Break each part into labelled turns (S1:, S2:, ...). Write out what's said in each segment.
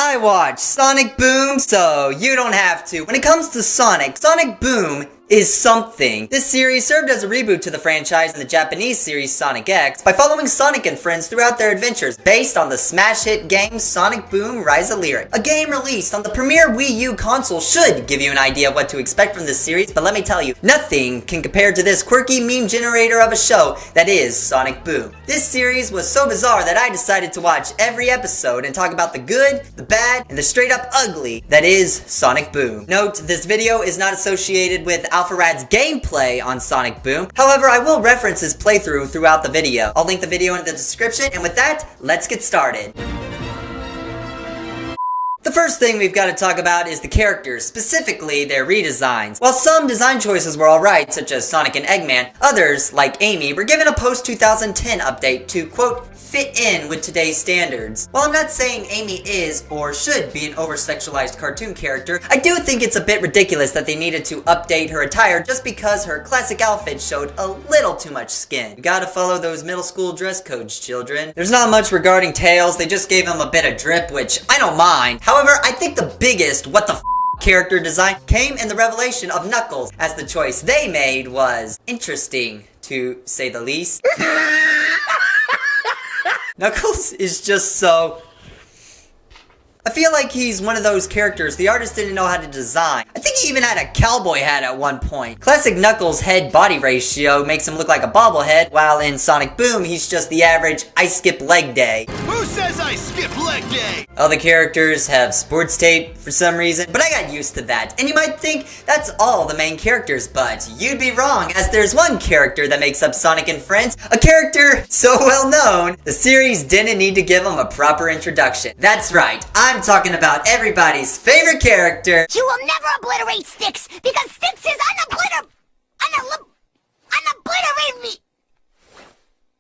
S1: I watch Sonic Boom, so you don't have to. When it comes to Sonic, Sonic Boom is something. This series served as a reboot to the franchise in the Japanese series Sonic X by following Sonic and friends throughout their adventures based on the smash hit game Sonic Boom Rise of Lyric. A game released on the premier Wii U console should give you an idea of what to expect from this series, but let me tell you, nothing can compare to this quirky meme generator of a show that is Sonic Boom. This series was so bizarre that I decided to watch every episode and talk about the good, the bad, and the straight up ugly that is Sonic Boom. Note, this video is not associated with Alpharads gameplay on Sonic Boom. However, I will reference his playthrough throughout the video. I'll link the video in the description, and with that, let's get started. The first thing we've got to talk about is the characters, specifically their redesigns. While some design choices were alright, such as Sonic and Eggman, others, like Amy, were given a post-2010 update to, quote, fit in with today's standards. While I'm not saying Amy is or should be an over-sexualized cartoon character, I do think it's a bit ridiculous that they needed to update her attire just because her classic outfit showed a little too much skin. You gotta follow those middle school dress codes, children. There's not much regarding Tails, they just gave him a bit of drip, which I don't mind. However, I think the biggest what the f character design came in the revelation of Knuckles, as the choice they made was interesting, to say the least. Knuckles is just so... I feel like he's one of those characters the artist didn't know how to design. I think he even had a cowboy hat at one point. Classic Knuckles' head-body ratio makes him look like a bobblehead, while in Sonic Boom, he's just the average I skip leg day.
S2: Who says I skip leg day?
S1: Other characters have sports tape for some reason, but I got used to that. And you might think that's all the main characters, but you'd be wrong, as there's one character that makes up Sonic and Friends, a character so well known, the series didn't need to give him a proper introduction. That's right, I'm talking about everybody's favorite character.
S3: You will never obliterate Sticks, because Sticks is unobliterated me.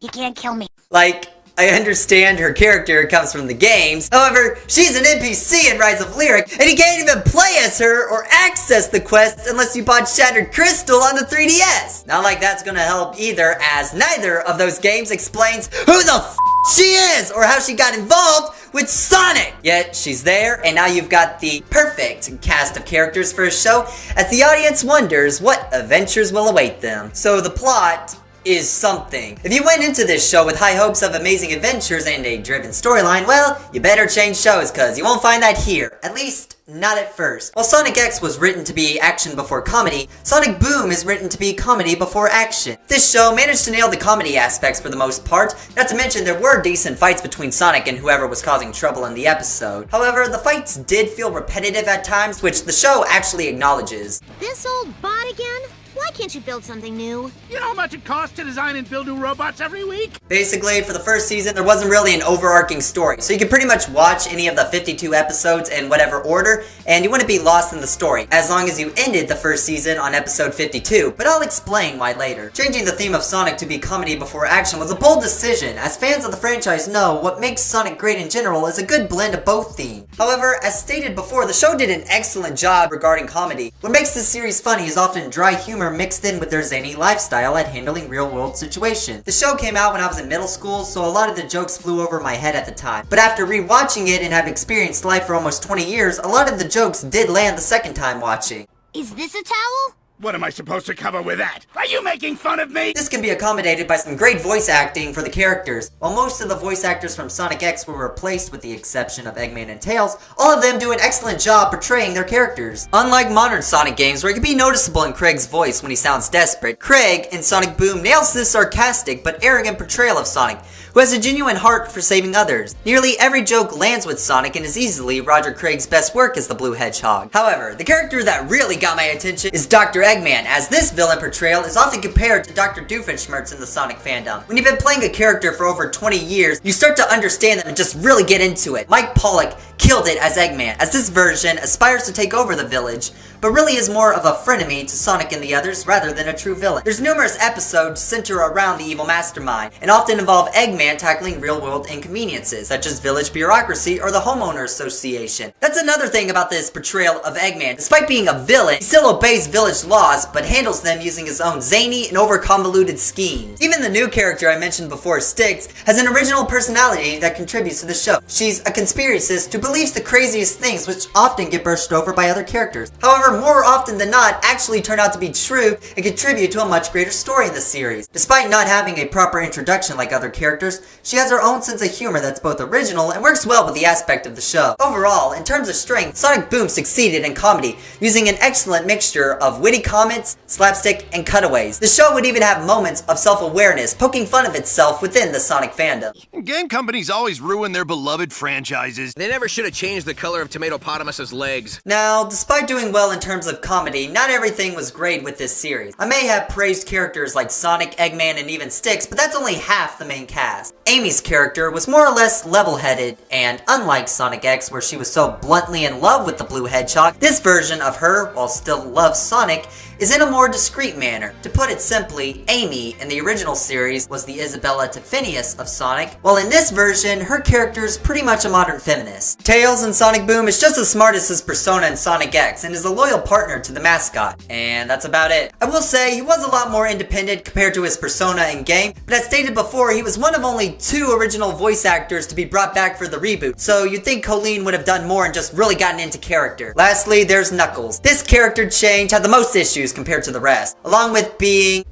S3: You can't kill me.
S1: Like, I understand her character comes from the games, however, she's an NPC in Rise of Lyric, and you can't even play as her or access the quests unless you bought Shattered Crystal on the 3DS. Not like that's gonna help either, as neither of those games explains who the f she is or how she got involved with Sonic. Yet she's there, and now you've got the perfect cast of characters for a show, as the audience wonders what adventures will await them. So the plot is something. If you went into this show with high hopes of amazing adventures and a driven storyline, well, you better change shows, cause you won't find that here. At least, not at first. While Sonic X was written to be action before comedy, Sonic Boom is written to be comedy before action. This show managed to nail the comedy aspects for the most part, not to mention there were decent fights between Sonic and whoever was causing trouble in the episode. However, the fights did feel repetitive at times, which the show actually acknowledges.
S3: This old bot again? Why can't you build something new?
S2: You know how much it costs to design and build new robots every week?
S1: Basically, for the first season, there wasn't really an overarching story, so you could pretty much watch any of the 52 episodes in whatever order, and you wouldn't be lost in the story, as long as you ended the first season on episode 52, but I'll explain why later. Changing the theme of Sonic to be comedy before action was a bold decision, as fans of the franchise know what makes Sonic great in general is a good blend of both themes. However, as stated before, the show did an excellent job regarding comedy. What makes this series funny is often dry humor mixed in with their zany lifestyle at handling real-world situations. The show came out when I was in middle school, so a lot of the jokes flew over my head at the time. But after rewatching it and having experienced life for almost 20 years, a lot of the jokes did land the second time watching.
S3: Is this a towel?
S2: What am I supposed to cover with that? Are you making fun of me?
S1: This can be accommodated by some great voice acting for the characters. While most of the voice actors from Sonic X were replaced with the exception of Eggman and Tails, all of them do an excellent job portraying their characters. Unlike modern Sonic games where it can be noticeable in Craig's voice when he sounds desperate, Craig in Sonic Boom nails this sarcastic but arrogant portrayal of Sonic, who has a genuine heart for saving others. Nearly every joke lands with Sonic and is easily Roger Craig's best work as the Blue Hedgehog. However, the character that really got my attention is Dr. Eggman, as this villain portrayal is often compared to Dr. Doofenshmirtz in the Sonic fandom. When you've been playing a character for over 20 years, you start to understand them and just really get into it. Mike Pollock killed it as Eggman, as this version aspires to take over the village, but really is more of a frenemy to Sonic and the others rather than a true villain. There's numerous episodes center around the evil mastermind, and often involve Eggman tackling real-world inconveniences, such as village bureaucracy or the homeowner association. That's another thing about this portrayal of Eggman. Despite being a villain, he still obeys village laws, but handles them using his own zany and over-convoluted schemes. Even the new character I mentioned before, Styx, has an original personality that contributes to the show. She's a conspiracist to believes the craziest things which often get brushed over by other characters. However, more often than not, actually turn out to be true and contribute to a much greater story in the series. Despite not having a proper introduction like other characters, she has her own sense of humor that's both original and works well with the aspect of the show. Overall, in terms of strength, Sonic Boom succeeded in comedy, using an excellent mixture of witty comments, slapstick, and cutaways. The show would even have moments of self-awareness, poking fun of itself within the Sonic fandom.
S2: Game companies always ruin their beloved franchises.
S4: They never should have changed the color of Tomatopotamus's legs.
S1: Now, despite doing well in terms of comedy, not everything was great with this series. I may have praised characters like Sonic, Eggman, and even Sticks, but that's only half the main cast. Amy's character was more or less level-headed, and unlike Sonic X, where she was so bluntly in love with the blue hedgehog, this version of her, while still loves Sonic, is in a more discreet manner. To put it simply, Amy in the original series was the Isabella to Phineas of Sonic, while in this version, her character is pretty much a modern feminist. Tails in Sonic Boom is just as smart as his persona in Sonic X, and is a loyal partner to the mascot. And that's about it. I will say, he was a lot more independent compared to his persona in game, but as stated before, he was one of only 2 original voice actors to be brought back for the reboot, so you'd think Colleen would have done more and just really gotten into character. Lastly, there's Knuckles. This character change had the most issues compared to the rest, along with being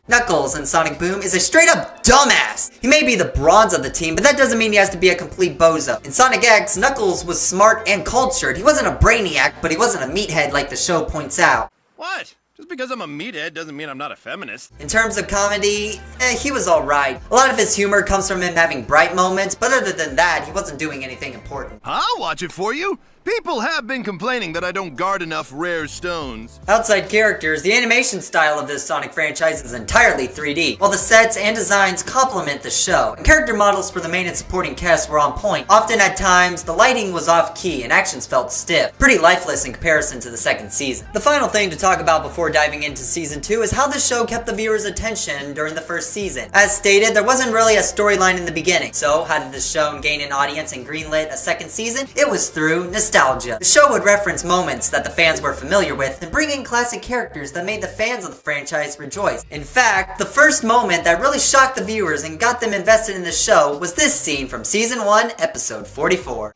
S1: Knuckles in Sonic Boom is a straight up dumbass. He may be the bronze of the team, but that doesn't mean he has to be a complete bozo. In Sonic X, Knuckles was smart and cultured. He wasn't a brainiac, but he wasn't a meathead like the show points out.
S2: What? Just because I'm a meathead doesn't mean I'm not a feminist.
S1: In terms of comedy, he was alright. A lot of his humor comes from him having bright moments, but other than that, he wasn't doing anything important.
S2: I'll watch it for you. People have been complaining that I don't guard enough rare stones.
S1: Outside characters, the animation style of this Sonic franchise is entirely 3D, while the sets and designs complement the show, and character models for the main and supporting cast were on point. Often at times, the lighting was off-key and actions felt stiff, pretty lifeless in comparison to the second season. The final thing to talk about before diving into season 2 is how the show kept the viewer's attention during the first season. As stated, there wasn't really a storyline in the beginning, so how did the show gain an audience and greenlit a second season? It was through nostalgia. The show would reference moments that the fans were familiar with and bring in classic characters that made the fans of the franchise rejoice. In fact, the first moment that really shocked the viewers and got them invested in the show was this scene from season 1, episode 44.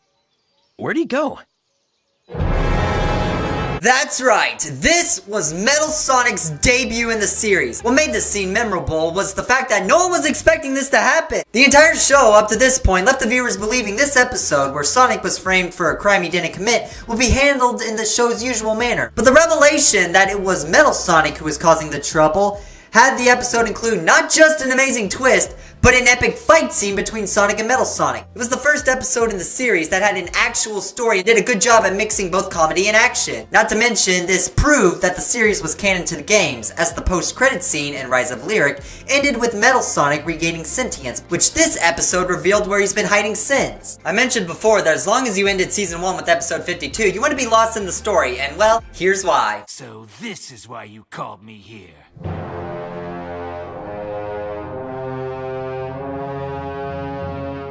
S4: Where'd he go?
S1: That's right, this was Metal Sonic's debut in the series. What made this scene memorable was the fact that no one was expecting this to happen. The entire show up to this point left the viewers believing this episode, where Sonic was framed for a crime he didn't commit, would be handled in the show's usual manner. But the revelation that it was Metal Sonic who was causing the trouble had the episode include not just an amazing twist, but an epic fight scene between Sonic and Metal Sonic. It was the first episode in the series that had an actual story and did a good job at mixing both comedy and action. Not to mention, this proved that the series was canon to the games, as the post-credit scene in Rise of Lyric ended with Metal Sonic regaining sentience, which this episode revealed where he's been hiding since. I mentioned before that as long as you ended season 1 with episode 52, you want to be lost in the story, and well, here's why.
S5: So this is why you called me here.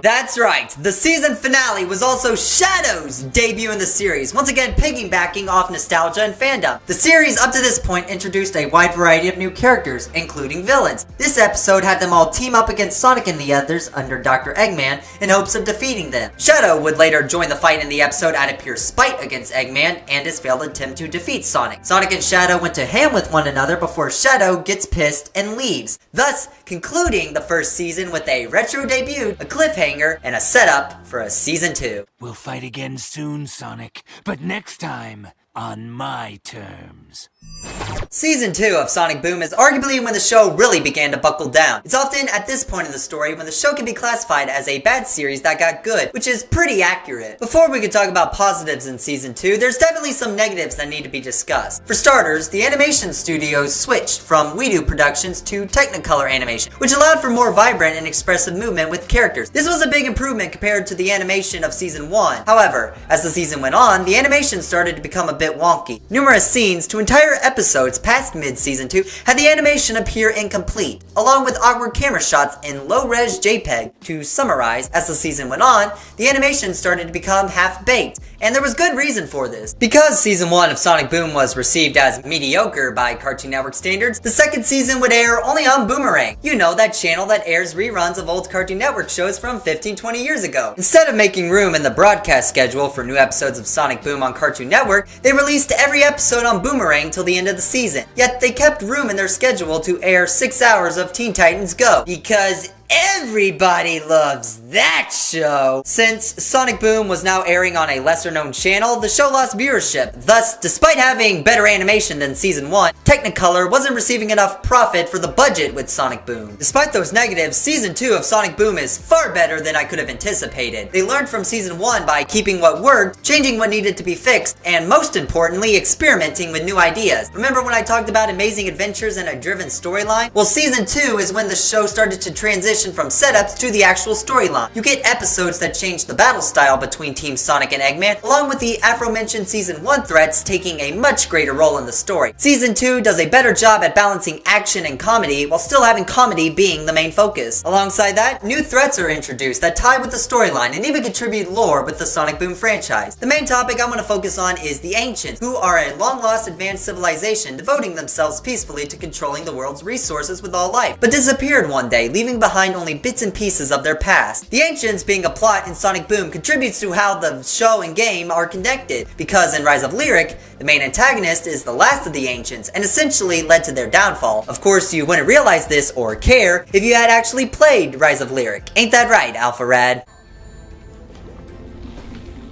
S1: That's right, the season finale was also Shadow's debut in the series, once again piggybacking off nostalgia and fandom. The series up to this point introduced a wide variety of new characters, including villains. This episode had them all team up against Sonic and the others under Dr. Eggman in hopes of defeating them. Shadow would later join the fight in the episode out of pure spite against Eggman and his failed attempt to defeat Sonic. Sonic and Shadow went to ham with one another before Shadow gets pissed and leaves, thus concluding the first season with a retro debut, a cliffhanger, and a setup for a season 2.
S5: We'll fight again soon, Sonic, but next time on my terms.
S1: Season 2 of Sonic Boom is arguably when the show really began to buckle down. It's often at this point in the story when the show can be classified as a bad series that got good, which is pretty accurate. Before we could talk about positives in Season 2, there's definitely some negatives that need to be discussed. For starters, the animation studios switched from WeDo Productions to Technicolor animation, which allowed for more vibrant and expressive movement with characters. This was a big improvement compared to the animation of Season 1. However, as the season went on, the animation started to become a bit wonky. Numerous scenes to entire episodes past mid-season 2 had the animation appear incomplete, along with awkward camera shots in low-res JPEG. To summarize, as the season went on, the animation started to become half-baked, And there was good reason for this. Because season 1 of Sonic Boom was received as mediocre by Cartoon Network standards, the second season would air only on Boomerang. You know, that channel that airs reruns of old Cartoon Network shows from 15-20 years ago. Instead of making room in the broadcast schedule for new episodes of Sonic Boom on Cartoon Network, they released every episode on Boomerang till the end of the season. Yet they kept room in their schedule to air 6 hours of Teen Titans Go. Because everybody loves that show. Since Sonic Boom was now airing on a lesser known channel, the show lost viewership. Thus, despite having better animation than season 1, Technicolor wasn't receiving enough profit for the budget with Sonic Boom. Despite those negatives, season 2 of Sonic Boom is far better than I could have anticipated. They learned from season 1 by keeping what worked, changing what needed to be fixed, and most importantly, experimenting with new ideas. Remember when I talked about amazing adventures and a driven storyline? Well, season 2 is when the show started to transition from setups to the actual storyline. You get episodes that change the battle style between Team Sonic and Eggman, along with the aforementioned season 1 threats taking a much greater role in the story. Season 2 does a better job at balancing action and comedy while still having comedy being the main focus. Alongside that, new threats are introduced that tie with the storyline and even contribute lore with the Sonic Boom franchise. The main topic I want to focus on is the Ancients, who are a long-lost advanced civilization devoting themselves peacefully to controlling the world's resources with all life, but disappeared one day, leaving behind only bits and pieces of their past. The Ancients being a plot in Sonic Boom contributes to how the show and game are connected, because in Rise of Lyric, the main antagonist is the last of the Ancients and essentially led to their downfall. Of course, you wouldn't realize this or care if you had actually played Rise of Lyric. Ain't that right, Alpharad?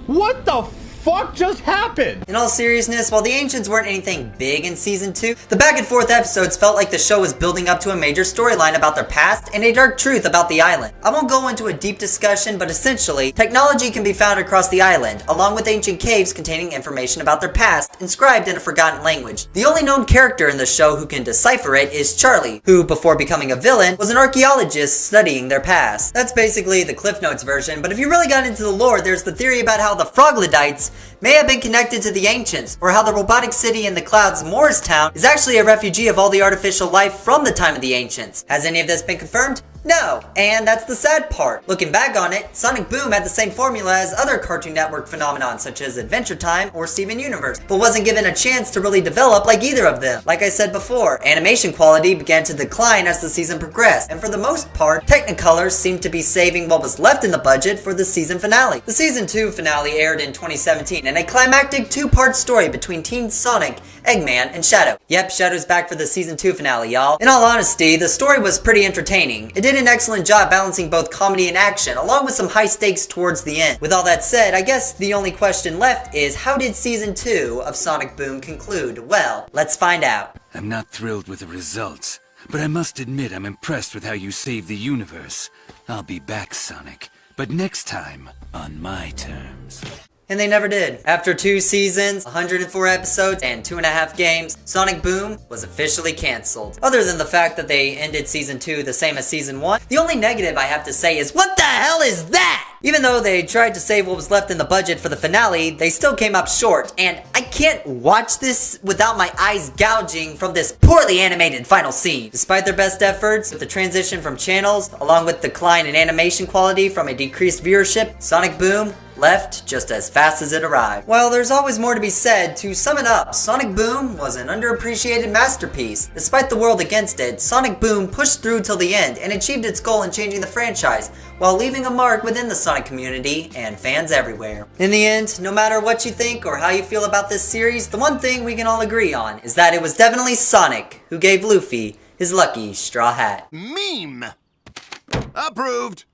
S6: What the fuck just happened?
S1: In all seriousness, while the Ancients weren't anything big in season 2, the back and forth episodes felt like the show was building up to a major storyline about their past and a dark truth about the island. I won't go into a deep discussion, but essentially, technology can be found across the island, along with ancient caves containing information about their past, inscribed in a forgotten language. The only known character in the show who can decipher it is Charlie, who, before becoming a villain, was an archaeologist studying their past. That's basically the Cliff Notes version, but if you really got into the lore, there's the theory about how the Froglodites may have been connected to the Ancients, or how the robotic city in the clouds, Morristown, is actually a refugee of all the artificial life from the time of the Ancients. Has any of this been confirmed? No, and that's the sad part. Looking back on it, Sonic Boom had the same formula as other Cartoon Network phenomenons such as Adventure Time or Steven Universe, but wasn't given a chance to really develop like either of them. Like I said before, animation quality began to decline as the season progressed, and for the most part, Technicolor seemed to be saving what was left in the budget for the season finale. The season 2 finale aired in 2017, and a climactic 2-part story between Teen Sonic, Eggman, and Shadow. Yep, Shadow's back for the season 2 finale, y'all. In all honesty, the story was pretty entertaining. It did an excellent job balancing both comedy and action, along with some high stakes towards the end. With all that said, I guess the only question left is, how did season 2 of Sonic Boom conclude? Well, let's find out.
S5: I'm not thrilled with the results, but I must admit I'm impressed with how you saved the universe. I'll be back, Sonic, but next time, on my terms.
S1: And they never did. After 2 seasons, 104 episodes, and 2.5 games, Sonic Boom was officially cancelled. Other than the fact that they ended season 2 the same as season 1, the only negative I have to say is, what the hell is that? Even though they tried to save what was left in the budget for the finale, they still came up short, and I can't watch this without my eyes gouging from this poorly animated final scene. Despite their best efforts, with the transition from channels, along with decline in animation quality from a decreased viewership, Sonic Boom left just as fast as it arrived. Well, there's always more to be said. To sum it up, Sonic Boom was an underappreciated masterpiece. Despite the world against it, Sonic Boom pushed through till the end and achieved its goal in changing the franchise, while leaving a mark within the Sonic community and fans everywhere. In the end, no matter what you think or how you feel about this series, the one thing we can all agree on is that it was definitely Sonic who gave Luffy his lucky straw hat.
S2: Meme! Approved!